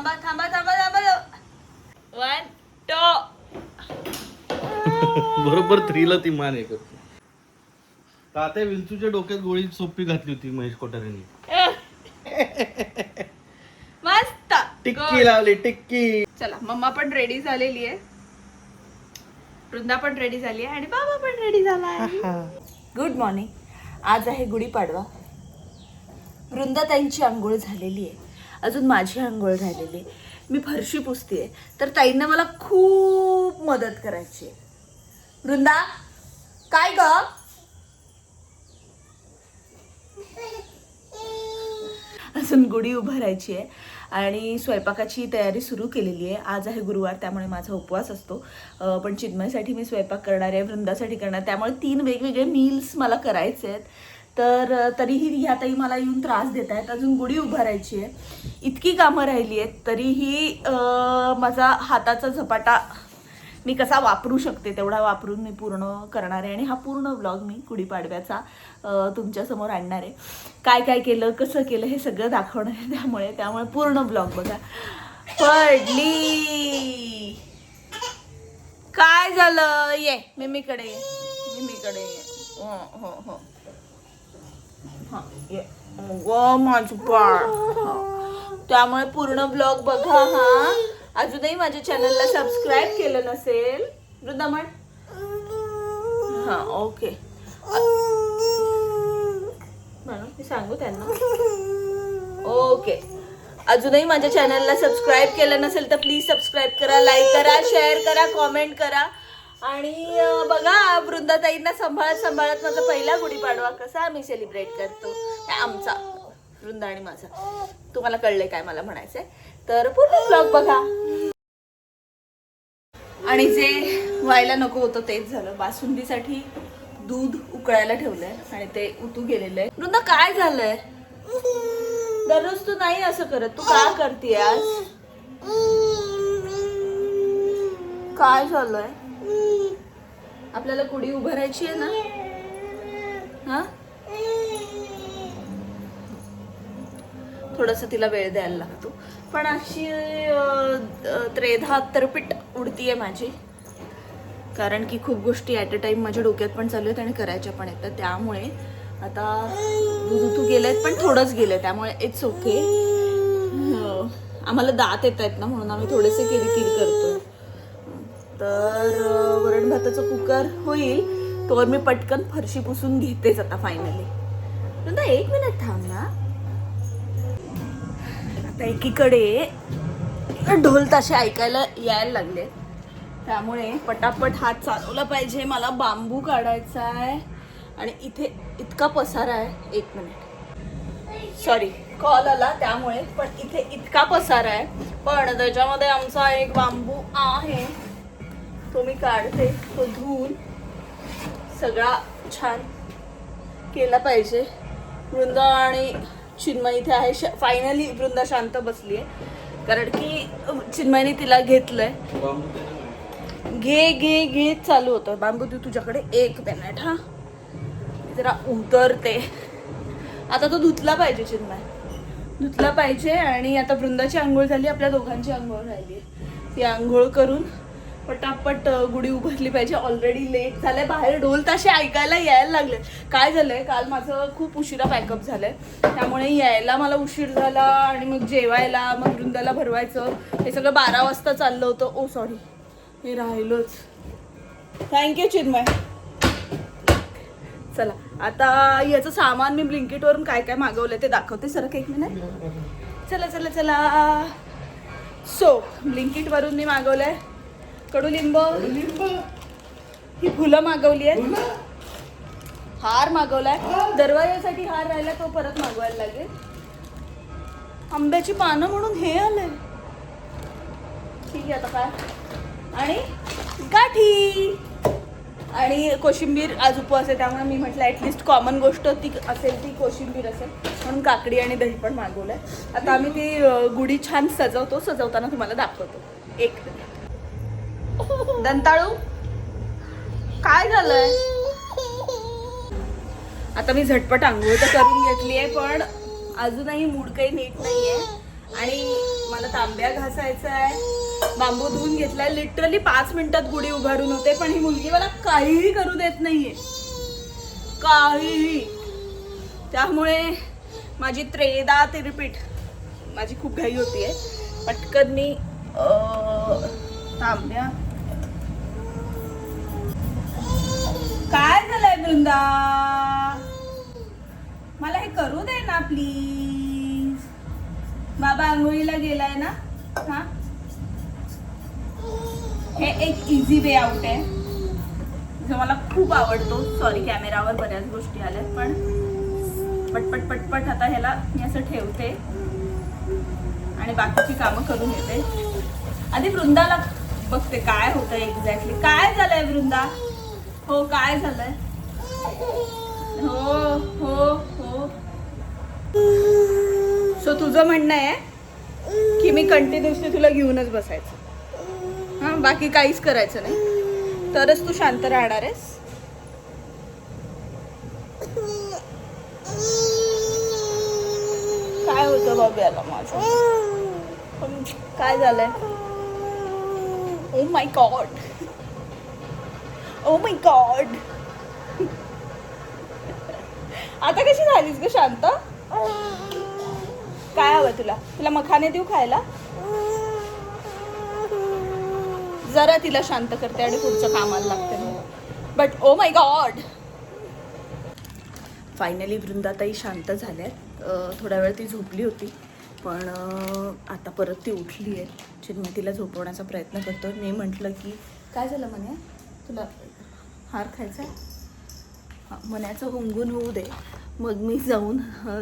थांबा थांबा थांबा थांबा. 1 2. बरोबर 3 ला ती मान हे करते. तात्या विंचूच्या डोक्यात गोळी सोपी घातली होती महेश कोठारेंनी. मस्त टिक्की लावली टिक्की. चला मम्मा पण रेडी झालेली आहे, वृंदा पण रेडी झाली आहे आणि बाबा पण रेडी झाला आहे. Good morning. आज आहे गुढीपाडवा. वृंदाताईंची आंघोळ झालेली आहे, अजून माझी आंघोळ झालेली आहे. मी फरशी पुसते तर ताईंना मला खूप मदत करायची आहे. वृंदा काय ग? अजून गुढी उभारायची आहे आणि स्वयंपाकाची तयारी सुरू केलेली आहे. आज आहे गुरुवार, त्यामुळे माझा उपवास असतो. पण चिन्मयसाठी मी स्वयंपाक करणार आहे, वृंदासाठी करणार, त्यामुळे 3 वेगवेगळे मील्स मला करायचे आहेत. तर तरीही ह्या ताई मला येऊन त्रास देत आहेत. अजून गुढी उभारायची आहे, इतकी कामं राहिली आहेत. तरीही माझा हाताचा झपाटा मी कसा वापरू शकते तेवढा वापरून मी पूर्ण करणार आहे. आणि हा पूर्ण व्लॉग मी गुढीपाडव्याचा तुमच्यासमोर आणणार आहे. काय काय केलं, कसं केलं हे सगळं दाखवणार आहे. त्यामुळे पूर्ण व्लॉग बघा. पडली काय झालं? ये मिमीकडे ये, मिमीकडे ये. हो हो हो हा ये ग माझं बाळ. त्यामुळे पूर्ण ब्लॉग बघा. हा अजूनही माझ्या चॅनलला सबस्क्राईब केलं नसेल, वृंदा म्हण. हा ओके, मी सांगू त्यांना. ओके, अजूनही माझ्या चॅनलला सबस्क्राईब केलं नसेल तर प्लीज सबस्क्राईब करा, लाईक करा, शेअर करा, कॉमेंट करा. आणि बघा वृंदाताईंना सांभाळत सांभाळत माझा पहिला गुढीपाडवा कसा आम्ही सेलिब्रेट करतो, आमचा वृंदा आणि माझा. तुम्हाला कळलंय काय मला म्हणायचंय, तर पूर्ण ब्लॉग बघा. आणि जे व्हायला नको होतं तेच झालं. बासुंदीसाठी दूध उकळायला ठेवलंय आणि ते उतू गेलेलं आहे. वृंदा काय झालंय? दररोज तू नाही असं करत, तू का करते आज? काय झालंय? आपल्याला गुढी उभारायची आहे ना. हा थोडस तिला वेळ द्यायला लागतो, पण अशी त्रेधा तर्पिट उडतीये माझी, कारण की खूप गोष्टी ॲट अ टाइम माझ्या डोक्यात पण चालू आहेत आणि करायच्या पण आहेत. त्यामुळे आता दूध उतू गेलेत पण थोडंच गेलंय, त्यामुळे इट्स ओके. आम्हाला दात येत आहेत ना, म्हणून आम्ही थोडेसे किरकिर करतोय. तर वरण भाताचं कुकर होईल तोवर मी पटकन फरशी पुसून घेतेच आता फायनली. नंतर 1 मिनिट थांब ना. आता एकीकडे ढोल ताशे ऐकायला यायला लागले, त्यामुळे पटापट हात चालवला पाहिजे. मला बांबू काढायचा आहे आणि इथे इतका पसारा आहे. 1 मिनिट, सॉरी कॉल आला त्यामुळे. पण इथे इतका पसारा आहे, पण त्याच्यामध्ये आमचा एक बांबू आहे तो मी काढते. तो धुवून सगळा छान केला पाहिजे. वृंदा आणि चिन्मय इथे आहे. फायनली वृंदा शांत बसली आहे, कारण की चिन्मयने तिला घेतलंय. घे घे घे चालू होतं. बांबू देऊ तुझ्याकडे, 1 मिनिट. हा जरा उतरते. आता तो धुतला पाहिजे, चिन्मय धुतला पाहिजे. आणि आता वृंदाची आंघोळ झाली, आपल्या दोघांची आंघोळ राहिली. ती आंघोळ करून पटापट गुढी उभारली पाहिजे. ऑलरेडी लेट झालंय, बाहेर ढोल ताशे ऐकायला यायला लागले. काय झालंय, काल माझं खूप उशिरा पॅकअप झालंय, त्यामुळे यायला मला उशीर झाला. आणि मग जेवायला, मग वृंदाला भरवायचं, हे सगळं 12 वाजता चाललं होतं. ओ सॉरी, हे राहिलोच. थँक्यू चिन्मय. चला आता याचं सामान मी ब्लिंकिटवरून काय काय मागवलं ते दाखवते. सरक 1 मिनिट. चला चला चला. सो ब्लिंकिटवरून मी मागवलंय कडुलिंब, ही फुलं मागवली आहेत, हार मागवलाय. दरवाजासाठी हार राहिला तो परत मागवायला लागेल. आंब्याची पानं म्हणून हे आलंय. ठीक आहे आता काय. आणि गाठी आणि कोशिंबीर. आज उपवास आहे त्यामुळे मी म्हटलं ॲटलिस्ट कॉमन गोष्ट ती असेल, ती कोशिंबीर असेल, म्हणून काकडी आणि दही पण मागवलंय. आता आम्ही ती गुढी छान सजवतो, सजवताना तुम्हाला दाखवतो. 1 मिनिट. दंताळू काय झालंय? आता मी झटपट आंघोळ तर करून घेतली आहे, पण अजूनही मूड काही नीट नाहीये. आणि मला तांब्या घासायचा आहे. बांबू धुवून घेतलाय. लिटरली 5 मिनिटात गुढी उभारून होते, पण ही मुलगी मला काहीही करू देत नाहीये, काहीही. त्यामुळे माझी 3दा ते रिपीट. माझी खूप घाई होतीये. पटकन मी तांब्या. काय झालंय वृंदा? मला हे करू दे ना प्लीज. बाबा आंघोळीला गेलाय ना. हा, हे एक इझी वे आउट आहे जो मला खूप आवडतो. सॉरी, कॅमेरावर बऱ्याच गोष्टी आल्यात, पण पटपट पटपट आता ह्याला मी असं ठेवते आणि बाकीची कामं करून येते. आधी वृंदाला बघते काय होतं एक्झॅक्टली. काय झालंय वृंदा? हो, काय झालंय? हो हो हो. सो तुझं म्हणणं आहे की मी कंटिन्युअसली तुला घेऊनच बसायचं, हां, बाकी काहीच करायचं नाही, तरच तू शांत राहणार आहेस. काय होतं बाब्याला माझं? काय झालंय? ओ my God, O my God. आता कशी झालीस ग शांत? काय हवं तुला? तुला मखाने देऊ खायला? जरा तिला शांत करते आणि पुढचं कामाला लागते मी. But oh my god. Finally वृंदाताई शांत झाल्यात. थोडा वेळ ती झोपली होती, पण आता परत ती उठली आहे. चिन्मय तिला झोपवण्याचा प्रयत्न करतो. मी म्हटलं की काय झालं म्हणे, तुला हार खायचा आहे? हां, मण्याचं गुंगून होऊ दे, मग मी जाऊन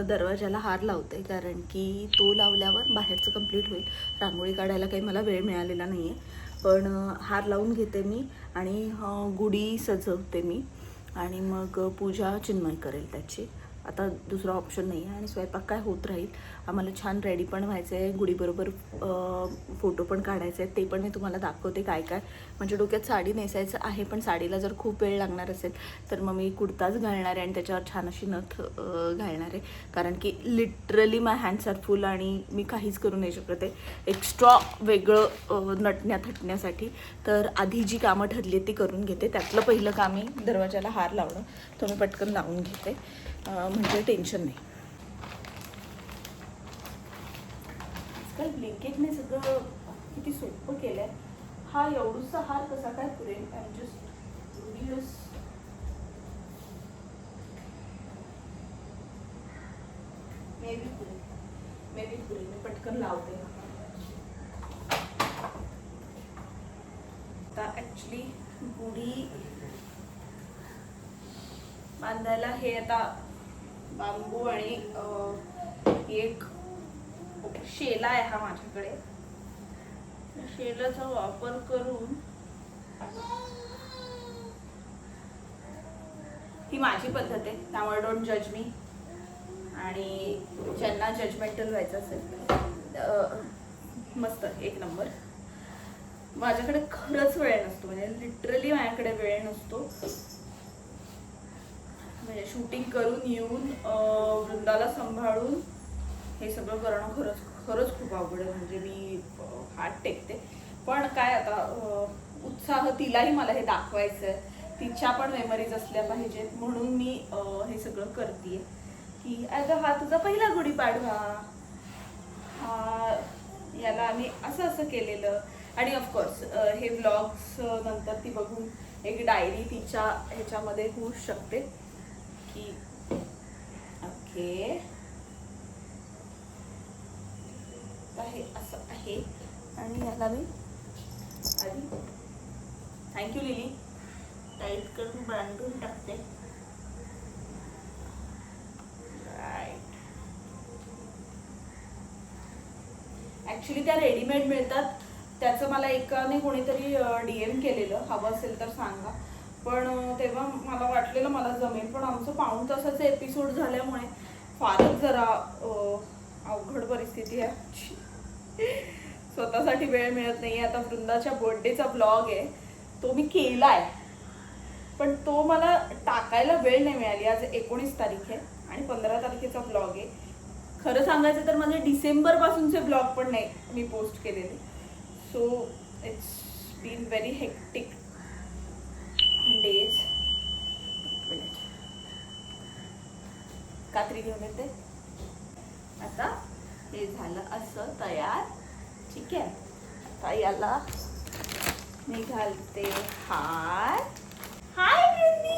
दरवाजाला हार लावते, कारण की तो लावल्यावर बाहेरचं कंप्लीट होईल. रांगोळी काढायला काही मला वेळ मिळालेला नाही आहे, पण हार लावून घेते मी आणि गुढी सजवते मी आणि मग पूजा चिन्मय करेल त्याची. आता दुसरा ऑप्शन नाही आहे. आणि स्वयंपाक काय होत राहील. आम्हाला छान रेडी पण व्हायचं आहे, गुढीबरोबर फोटो पण काढायचे आहेत, ते पण मी तुम्हाला दाखवते काय काय. म्हणजे डोक्यात साडी नेसायचं आहे, पण साडीला जर खूप वेळ लागणार असेल तर मग मी कुर्ताच घालणार आहे आणि त्याच्यावर छान अशी नथ घालणार आहे, कारण की लिटरली माय हँड्स आर फुल आणि मी काहीच करू नाही शकत आहे एक्स्ट्रा वेगळं नटण्या थटण्यासाठी. तर आधी जी कामं ठरली ती करून घेते. त्यातलं पहिलं काम मी दरवाजाला हार लावणं, तो मी पटकन लावून घेते, म्हणजे टेन्शन नाही. आजकाल ब्लिंकेटने सगळं किती सोपं केलं आहे. हा एवढूसा हार कसा काय पुरेल? I am just curious. Maybe पुरेल, मी पटकन लावते. आता ॲक्च्युली गुढी बांधायला हे आता बांबू आणि एक शेला आहे हा माझ्याकडे. शेलाचा वापर करून, ही माझी पद्धत आहे त्यामुळे डोंट जज मी. आणि ज्यांना जजमेंटल व्हायचं असेल, मस्त एक नंबर. माझ्याकडे खरंच वेळ नसतो, म्हणजे लिटरली माझ्याकडे वेळ नसतो. म्हणजे शूटिंग करून येऊन वृंदाला सांभाळून हे सगळं करणं खरंच खूप अवघड आहे. म्हणजे मी हात टेकते, पण काय आता उत्साह, तिलाही मला हे दाखवायचं आहे, तिच्या पण मेमरीज असल्या पाहिजेत, म्हणून मी हे सगळं करते. की अगं हा तुझा पहिला गुढीपाडवा, याला आम्ही असं केलेलं. आणि ऑफकोर्स हे व्लॉग्स नंतर ती बघून एक डायरी तिच्या ह्याच्यामध्ये होऊ शकते की ओके हे असं आहे. आणि याला मी आधी थँक्यू लिली टाईट करून बांधून टाकते. राईट. ॲक्च्युली त्या रेडीमेड मिळतात, त्याचं मला एकाने कोणीतरी DM केलेलं, हवं असेल तर सांगा. पण तेव्हा मला वाटलेलं मला जमेल, पण आमचं 1.5 तासाचे एपिसोड झाल्यामुळे फारच जरा अवघड परिस्थिती आहे. स्वतःसाठी वेळ मिळत नाही. आता वृंदाच्या बर्थडेचा ब्लॉग आहे, तो मी केलाय, पण तो मला टाकायला वेळ नाही मिळाली. आज 19 तारीख आहे आणि 15 तारखेचा ब्लॉग आहे. खरं सांगायचं तर माझे डिसेंबर पासूनचे ब्लॉग पण नाही मी पोस्ट केलेले. So it's been very hectic days. कात्री घेऊन येते. आता हे झालं असं तयार. ठीक आहे. आता याला मी घालते हार. हाय वृंदी.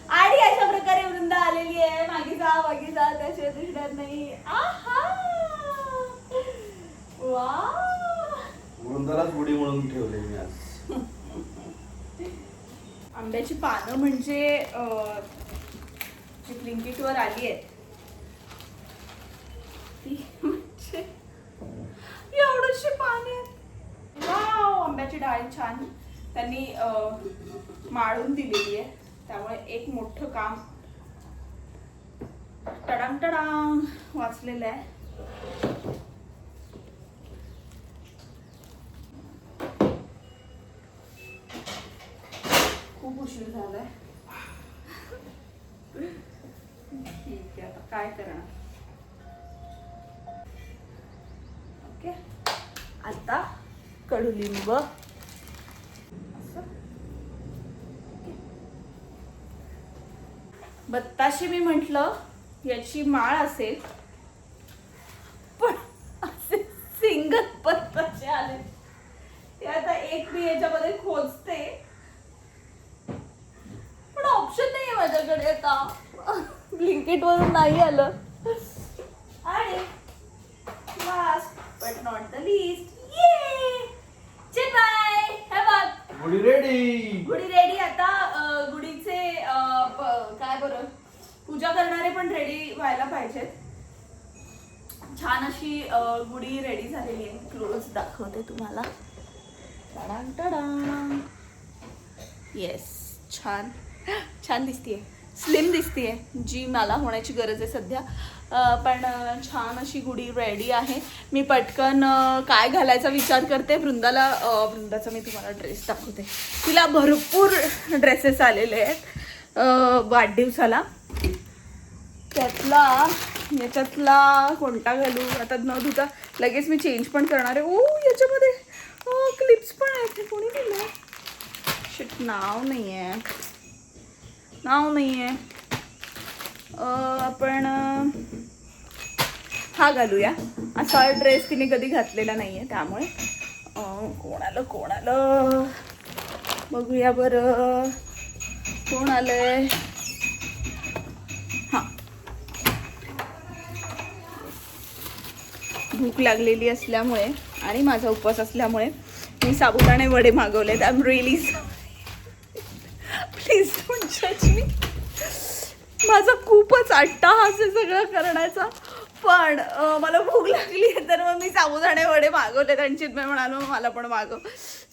आणि अशा प्रकारे वृंदा आलेली आहे. मागे जा त्याशिवाय दिसणार नाही. आहा वा. वृंदालाच उडी म्हणून ठेवले मी आज. आंब्याची पानं म्हणजे जी ब्लिंकिटवर आली आहेत ती म्हणजे एवढीशी पाने आहेत. वाव. आंब्याची डाळी छान त्यांनी माळून दिलेली आहे. त्यामुळे एक मोठं काम टडांग टडांग वाचलेलं आहे. खूप उशीर झालाय. ठीक आहे. आता काय करणार. ओके. आता कडुलिंब असं. बत्ताशी मी म्हटलं याची माळ असेल पण असे सिंगल बत्ताशे आले. ते आता एक मी याच्यामध्ये खोजते पण ऑप्शन नाहीये माझ्याकडे. आता ब्लिंकिट वरून नाही आलं. आणि last but not the list, bye. हे बघ गुडी रेडी. गुढी रेडी. आता गुढीचे काय बरं पूजा करणारे पण रेडी व्हायला पाहिजेत. छान अशी गुढी रेडी झालेली आहे. क्लोज दाखवते तुम्हाला. टडांग टडांग. येस. छान छान दिसतीये. स्लिम दिसतीये जी मला होण्याची गरज आहे सध्या. पण छान अशी गुढी रेडी आहे. मी पटकन काय घालायचा विचार करते. वृंदाचा मी तुम्हाला ड्रेस दाखवते. तिला भरपूर ड्रेसेस आलेले आहेत वाढदिवसाला. याच्यातला कोणता घालू आता न धुता. लगेच मी चेंज पण करणार आहे. ओ याच्यामध्ये क्लिप्स पण आहेत. कोणी दिलं. शिट नाव नाही आहे. आपण हा घालूया. असा ड्रेस तिने कधी घातलेला नाही आहे त्यामुळे कोणाला बघूया बरं. कोण आलंय. हां. भूक लागलेली असल्यामुळे आणि माझा उपवास असल्यामुळे मी साबुदाणे वडे मागवलेत. I am really please don't जज मी. माझा खूपच अट्टाहास आहे सगळं करण्याचा. पण मला भूक लागली आहे तर मग मी साबुदाणे वडे मागवलेत. आणि चिन्मय म्हणालो मला पण मागव.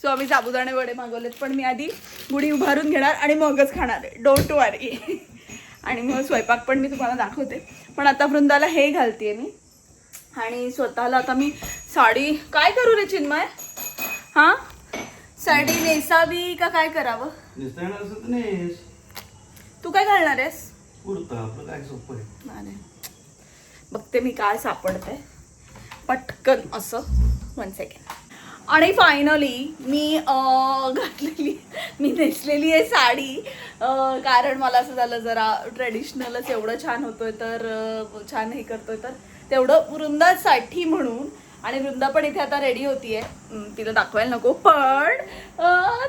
सो आम्ही साबुदाणे वडे मागवलेत. पण मी आधी गुढी उभारून घेणार आणि मगच खाणार आहे. डोंट वरी. आणि मग स्वयंपाक पण मी तुम्हाला दाखवते. पण आता वृंदाला हे घालते मी. आणि स्वतःला आता मी साडी काय करू रे चिन्मय. हां साडी नेसावी का काय करावं. तू काय घालणार आहेस. कुर्ता. आपलं काय सोपं आहे. नाही बघते मी काय सापडतंय पटकन असं. 1 सेकंड. आणि फायनली मी नेसलेली आहे साडी. कारण मला असं झालं जरा ट्रेडिशनलच एवढं छान होतोय तर छान हे करतोय तर तेवढं वृंदासाठी म्हणून. आणि वृंदा पण इथे आता रेडी होतीये. तिला दाखवायला नको पण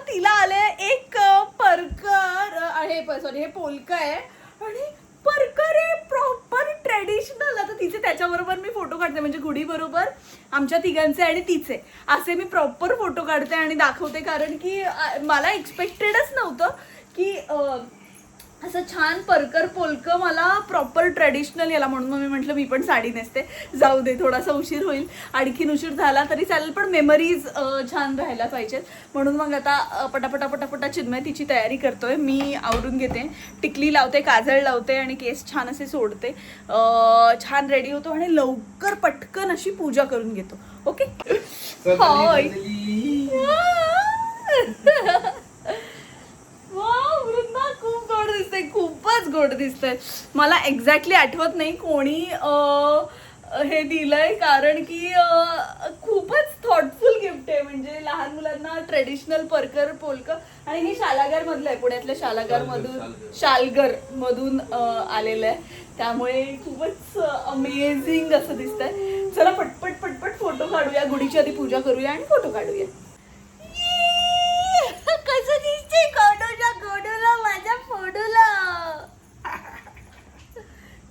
तिला आले एक परकर आहे. सॉरी हे पोलका आहे आणि परकर आहे प्रॉपर ट्रेडिशनल. आता तिचे त्याच्याबरोबर मी फोटो काढते म्हणजे गुढी बरोबर आमच्या तिघांचे आणि तिचे असे मी प्रॉपर फोटो काढते आणि दाखवते. कारण की मला एक्सपेक्टेडच नव्हतं की असं छान परकर पोलकं मला प्रॉपर ट्रेडिशनल याला. म्हणून मग मी म्हटलं मी पण साडी नेसते. जाऊ दे थोडासा उशीर होईल. आणखीन उशीर झाला तरी चालेल पण मेमरीज छान राहायला पाहिजेत. म्हणून मग आता पटापटा चिन्मय तिची तयारी करतोय. मी आवरून घेते. टिकली लावते. काजळ लावते आणि केस छान असे सोडते. छान रेडी होतो आणि लवकर पटकन अशी पूजा करून घेतो. ओके. होय. वृंदा खूप गोड दिसते. खूपच गोड दिसतंय. मला एक्झॅक्टली आठवत नाही कोणी हे दिलंय, कारण की खूपच थॉटफुल गिफ्ट आहे. म्हणजे लहान मुलांना ट्रेडिशनल परकर पोलकर, आणि हे शालागार मधलं आहे, पुण्यातल्या शालगर मधून आलेलं आहे. त्यामुळे खूपच अमेझिंग असं दिसतंय. चला पटपट पटपट फोटो काढूया, गुढीची आधी पूजा करूया आणि फोटो काढूया. कसं दिसते गोडूला माझ्या फोटोला,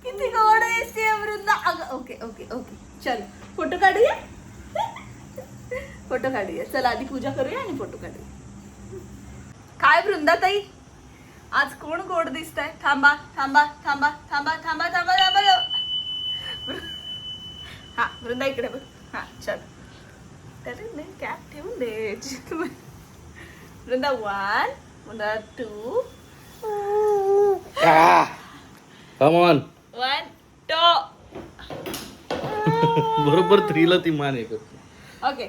किती गोड दिसते वृंदा. ओके ओके ओके, चल फोटो काढूया. फोटो काढूया, चला आधी पूजा करूया आणि फोटो काढूया. काय वृंदा ताई, आज कोण गोड दिसतंय? थांबा थांबा थांबा थांबा थांबा थांबा थांबा. हा वृंदा इकडे बघ. हा चल, त्याने कॅप ठेवून दे. Vrunda 1, Vrunda 2, come on. 1 2. बरोबर 3 ला ती मान हे करते. ओके.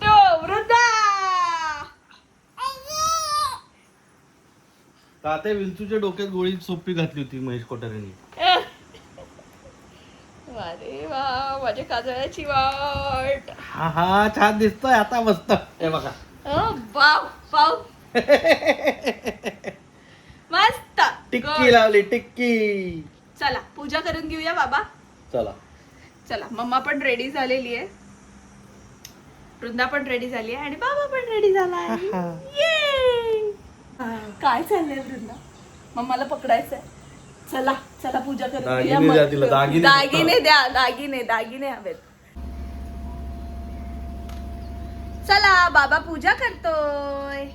तो वृंदा. तात्या विंचूच्या डोक्यात गोळी सोपी घातली होती महेश कोठारेंनी. अरे वा, माझ्या काजळाची वाट. हा हा, छान दिसतोय आता मस्त. हे बघा. Wow wow. मस्त. टिक्की लावली टिक्की. चला पूजा करून घेऊया बाबा. चला चला, मम्मा पण रेडी झालेली आहे, वृंदा पण रेडी झाली आहे आणि बाबा पण रेडी झाला आहे. ये. काय चाललंय वृंदा? मम्माला पकडायचंय. चला चला पूजा करून घेऊया. दागिने द्या तिला, दागिने द्या, दागिने हवेत. चला बाबा पूजा करतोय.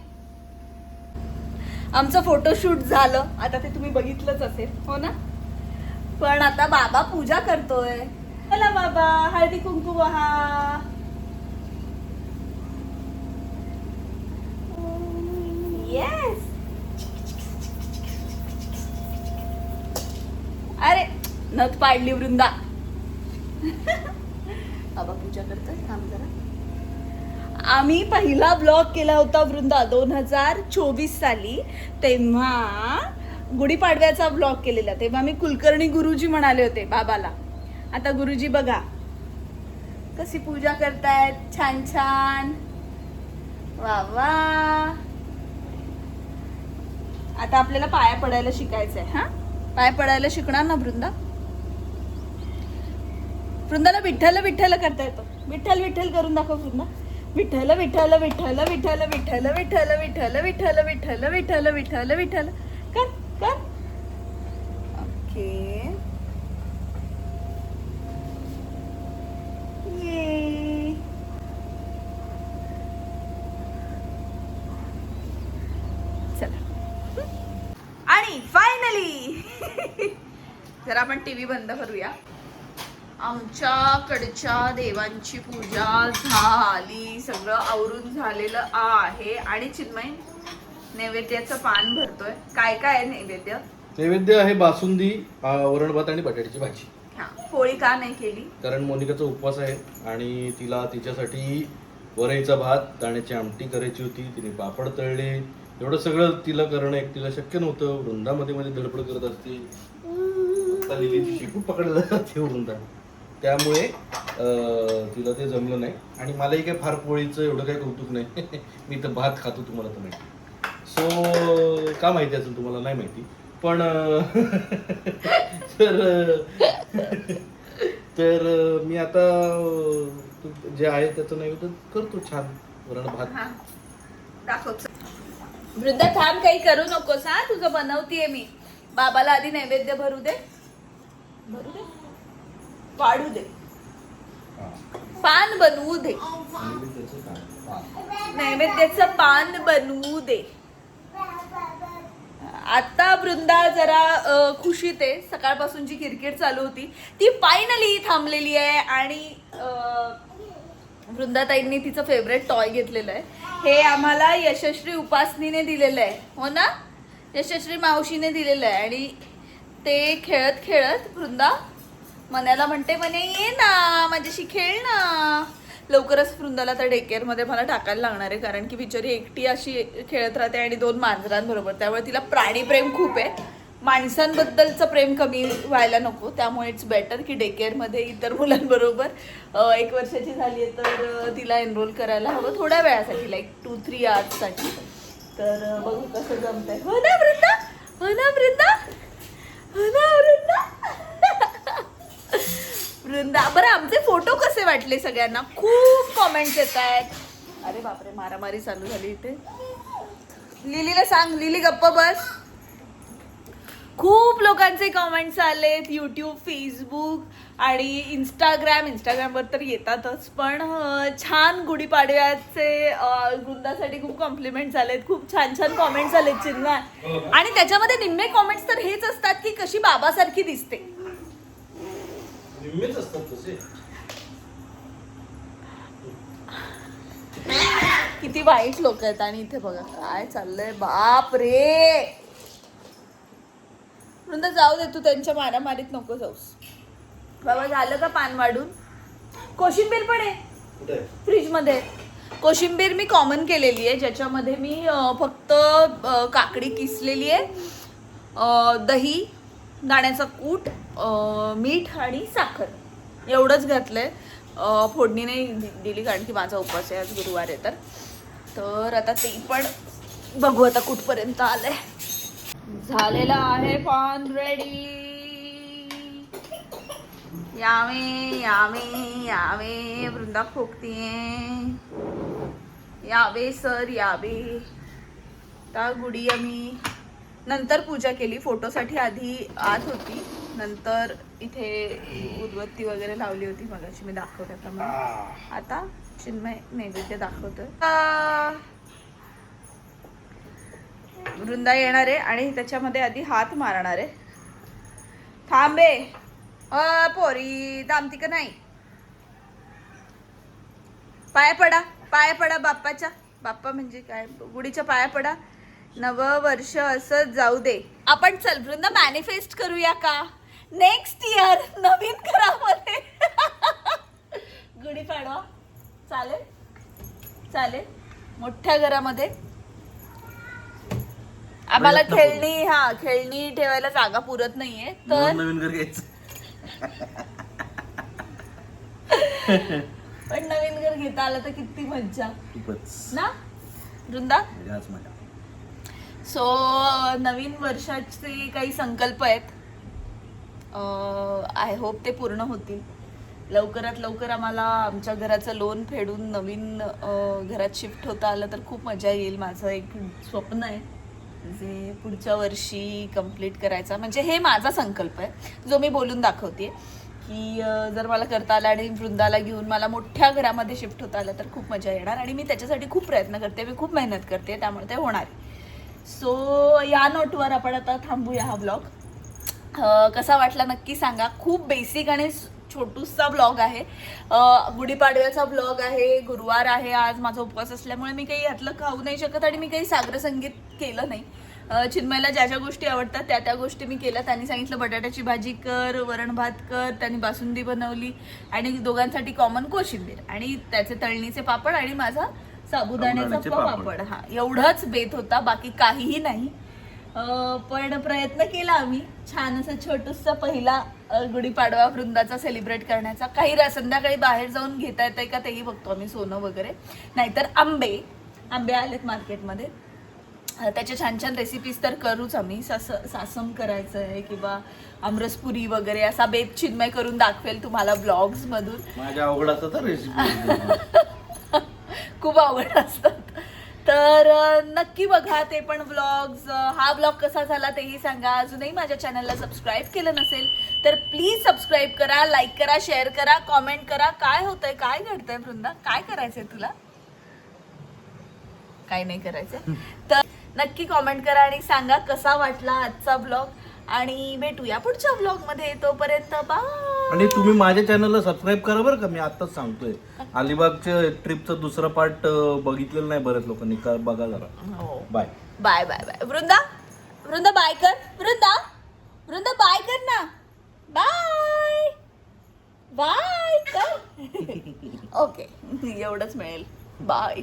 आमचं फोटोशूट झालं, आता ते तुम्ही बघितलंच असेल, हो ना? पण आता बाबा पूजा करतोय. चला बाबा, हळदी कुंकू वाहा. येस. अरे नथ पाडली वृंदा. बाबा पूजा करतोय, थांब जरा. आम्ही पहिला ब्लॉग केला होता वृंदा 2024 साली, तेव्हा गुढीपाडव्याचा ब्लॉग केलेला. तेव्हा मी कुलकर्णी गुरुजी म्हणाले होते बाबाला. आता गुरुजी बघा कशी पूजा करतायत, छान छान. वा वा. आता आपल्याला पाया पडायला शिकायचंय. हा, पाया पडायला शिकणार ना वृंदा? वृंदाला विठ्ठल विठ्ठल करता येतो. विठ्ठल विठ्ठल करून दाखव वृंदा. विठ्ठल विठ्ठल विठ्ठल विठ्ठल विठ्ठल विठ्ठल विठ्ठल विठ्ठल विठ्ठल विठ्ठल विठ्ठल विठ्ठल. कर कर. ओके. ये. चला. आणि फायनली जरा आपण टीव्ही बंद करूया. आमच्याकडच्या देवांची पूजा झाली, सगळं आवरून झालेलं आहे. आणि चिन्मय नैवेद्याचं पान भरतोय. काय काय आहे नैवेद्य? नैवेद्य आहे बासुंदी, वरण भात आणि बटाट्याची भाजी. हा, पोळी का नाही केली? कारण मोनिकाचा उपवास आहे आणि तिला तिच्यासाठी वरईचा भात, दाण्याची आमटी करायची होती. तिने पापड तळले. एवढं सगळं तिला करणं एकटीला शक्य नव्हतं. वृंदामध्ये मध्ये धडपड करत असते. आता लिलीची शिकू पकडला जाते वृंदा, त्यामुळे तिला ते जमलं नाही. आणि मलाही काय फार पोळीचं एवढं काही कौतुक नाही. मी तर भात खातो, तुम्हाला तर माहिती. सो का माहिती असेल तुम्हाला, नाही माहिती. पण तर मी आता जे आहे त्याचं नैवेद्य करतो, छान वरण भात. दाखव वृंदा. थांब, काही करू नकोस. हा, तुझं बनवतीये मी. बाबाला आधी नैवेद्य भरू दे, भरू दे, वाढू दे, पान बनवू दे, नैवेद्याचं पान बनवू दे. आता वृंदा जरा खुशीत आहे. सकाळपासून जी क्रिकेट चालू होती ती फायनली थांबलेली आहे. आणि वृंदाताईंनी तिचं फेवरेट टॉय घेतलेलं आहे. हे आम्हाला यशस्वी उपासनीने दिलेलं आहे, हो ना? यशस्वी मावशीने दिलेलं आहे. आणि ते खेळत खेळत वृंदा मनाला म्हणते, म्हणे ये ना माझ्याशी खेळ ना. लवकरच वृंदाला तर डे केअरमध्ये मला टाकायला लागणार आहे, कारण की बिचारी एकटी अशी खेळत राहते आणि 2 मांजरांबरोबर, त्यामुळे तिला प्राणीप्रेम खूप आहे. माणसांबद्दलचं प्रेम कमी व्हायला नको, त्यामुळे इट्स बेटर की डे केअरमध्ये इतर मुलांबरोबर 1 वर्षाची झाली आहे तर तिला एनरोल करायला हवं थोड्या वेळासाठी, लाईक 2-3 आवर्ससाठी. तर बघू कसं जमतंय. हो ना वृंदा, हो ना वृंदा, हो ना वृंदा. वृंदा, बरं आमचे फोटो कसे वाटले सगळ्यांना? खूप कॉमेंट्स येत आहेत. अरे बापरे, मारामारी चालू झाली इथे. लिलीला सांग, लिली गप्प बस. खूप लोकांचे कॉमेंट्स आलेत यूट्यूब, फेसबुक आणि इंस्टाग्रामवर तर येतातच, पण छान गुढीपाडव्याचे वृंदासाठी खूप कॉम्प्लिमेंट्स आलेत, खूप छान छान कॉमेंट्स आलेत चिन्मय. आणि त्याच्यामध्ये निम्मे कॉमेंट्स तर हेच असतात की कशी बाबासारखी दिसते. निम्मेच असतात तसे. किती वाईट लोक आहेत. आणि इथे बघा काय चाललंय, बाप रे. वृंदा जाऊ दे, तू त्यांच्या मारामारीत नको जाऊस. बाबा झालं का पान वाढून? कोशिंबीर पण आहे फ्रीज मध्ये. कोशिंबीर मी कॉमन केलेली आहे, ज्याच्यामध्ये मी फक्त काकडी किसलेली आहे, दही, दाण्याचा कूट, मीठ आणि साखर एवढंच घातलंय. फोडणी नाही दिली कारण की माझा उपवास आहे, आज गुरुवार आहे. तर आता ते पण बघू आता कुठपर्यंत आलंय. झालेला आहे पान रेडी. यावे यावे यावे, वृंदा खोकतीये. यावे सर यावे. त्या गुढी आम्ही नंतर पूजा केली, फोटोसाठी आधी आत होती, नंतर इथे उदबत्ती वगैरे लावली होती मगाशी मी दाखवल्याप्रमाणे. आता चिन्मय नैवेद्य दाखवतोय. वृंदा येणार आहे आणि त्याच्यामध्ये आधी हात मारणार आहे. थांबे पोरी, थांबती का नाही? पाया पडा, पाया पडा बाप्पाच्या. बाप्पा म्हणजे काय, गुढीच्या पाया पडा. नवं वर्ष असं जाऊ दे. आपण चल वृंदा मॅनिफेस्ट करूया का नेक्स्ट इयर नवीन घरामध्ये गुढीपाडवा. चालेल चालेल, मोठ्या घरामध्ये. आम्हाला खेळणी ठेवायला जागा पुरत नाहीये, तर नवीन घर घ्यायचं. पण नवीन घर घेता आलं तर किती मज्जा ना वृंदा. सो नवीन वर्षाचे काही संकल्प आहेत, आय होप ते पूर्ण होतील. लवकरात लवकर आम्हाला आमच्या घराचं लोन फेडून नवीन घरात शिफ्ट होता आलं तर खूप मजा येईल. माझं एक स्वप्न आहे जे पुढच्या वर्षी कंप्लीट करायचा, म्हणजे हे माझा संकल्प आहे जो मी बोलून दाखवते की जर मला करता आलं आणि वृंदाला घेऊन मला मोठ्या घरामध्ये शिफ्ट होता आलं तर खूप मजा येणार. आणि मी त्याच्यासाठी खूप प्रयत्न करते, मी खूप मेहनत करते, त्यामुळे ते होणार. सो या नोटवर आपण आता थांबूया हा ब्लॉग. कसा वाटला नक्की सांगा. खूप बेसिक आणि छोटूसा ब्लॉग आहे, गुढीपाडव्याचा ब्लॉग आहे. गुरुवार आहे आज, माझा उपवास असल्यामुळे मी काही यातलं खाऊ नाही शकत आणि मी काही सागर संगीत केलं नाही. चिन्मयला ज्या ज्या गोष्टी आवडतात त्या गोष्टी मी केल्या. त्यांनी सांगितलं बटाट्याची भाजी कर, वरण भात कर, त्यांनी बासुंदी बनवली आणि दोघांसाठी कॉमन कोशिंबीर आणि त्याचे तळणीचे पापड आणि माझा साबुदाण्याचा पापड. हा एवढाच बेत होता, बाकी काहीही नाही. पण प्रयत्न केला आम्ही छान असं छोटूसा पहिला गुढीपाडवा वृंदाचा सेलिब्रेट करण्याचा. काही संध्याकाळी बाहेर जाऊन घेता येतंय का तेही बघतो आम्ही, सोनं वगैरे, नाहीतर आंबे आलेत मार्केटमध्ये, त्याचे छान छान रेसिपीज तर करूच आम्ही. सासम करायचं आहे किंवा आमरसपुरी वगैरे असा बेत चिन्मय करून दाखवेल तुम्हाला ब्लॉग्स मधून. माझ्या अवघड असतात रेसिपी, खूप अवघड असतात. तर नक्की बघा ते पण ब्लॉग्स. हा ब्लॉग कसा झाला तेही सांगा. अजूनही माझ्या चॅनलला सबस्क्राईब केलं नसेल तर प्लीज सबस्क्राईब करा, लाईक करा, शेअर करा, कॉमेंट करा. काय होतंय, काय घडतंय वृंदा, काय करायचंय तुला? काय नाही करायचंय तर नक्की कॉमेंट करा आणि सांगा कसा वाटला आजचा ब्लॉग. आणि भेटूया पुढच्या ब्लॉग मध्ये, तोपर्यंत बाय. आणि तुम्ही माझ्या चॅनलला सबस्क्राईब करा बरं का, मी आताच सांगतोय. अलिबागच्या ट्रिपचा दुसरा पार्ट बघितलेला नाही बऱ्याच लोकांनी, बघा जरा. Bye bye bye bye. Vrinda bye कर. वृंदा बाय कर ना. Bye bye. ओके, एवढंच मिळेल. बाय.